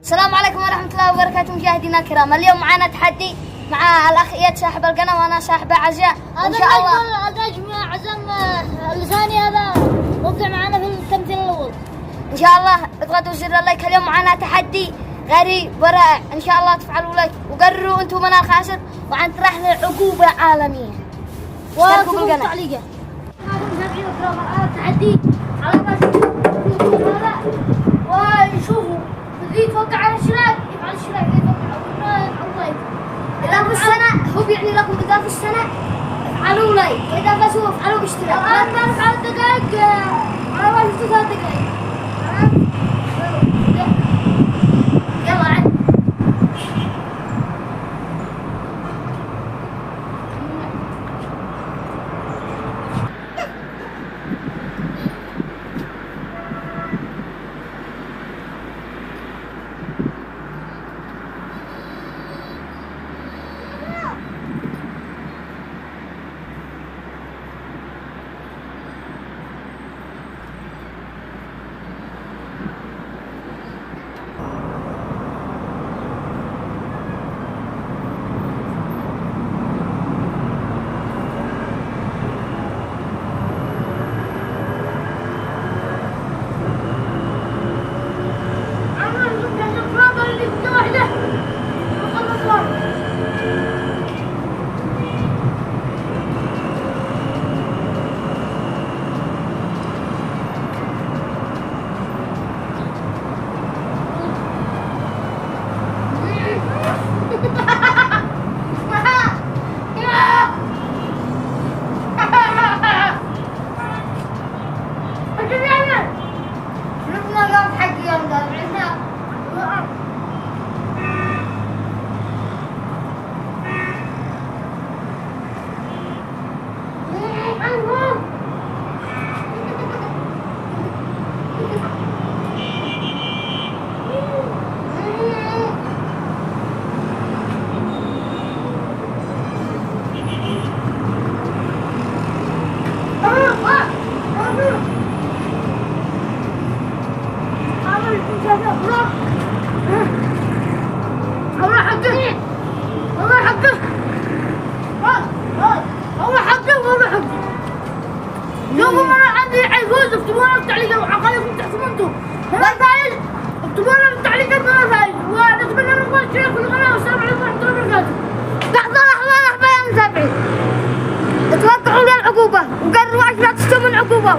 السلام عليكم ورحمة الله وبركاته مشاهدينا الكرام. اليوم معنا تحدي مع الأخ إياد صاحب القناة وأنا صاحبة عزياء إن شاء الله. هذا نجم عزم اللساني هذا وقع معنا في التمثيل الأول. إن شاء الله اضغطوا زر اللايك. اليوم معنا تحدي غريب ورائع إن شاء الله تفعلوا لايك وقرروا أنتم من الخاسر وعن طرح عقوبة عالمية. اشتركوا بالقناة. تعليقه. هذا مشاهدينا الكرام الآن التحدي على ما ويشوفوا اللي يتوقع على الاشتراك يفعل الاشتراك، اللي يتوقع على اللايك. إذا في السنة هو بيعني لكم إذا في السنة افعلوا لايك وإذا فازوا افعلوا اشتراك. الآن ما نفعل الدقائق على ما شفتوا 3 دقائق. يلا عد. الله حقك.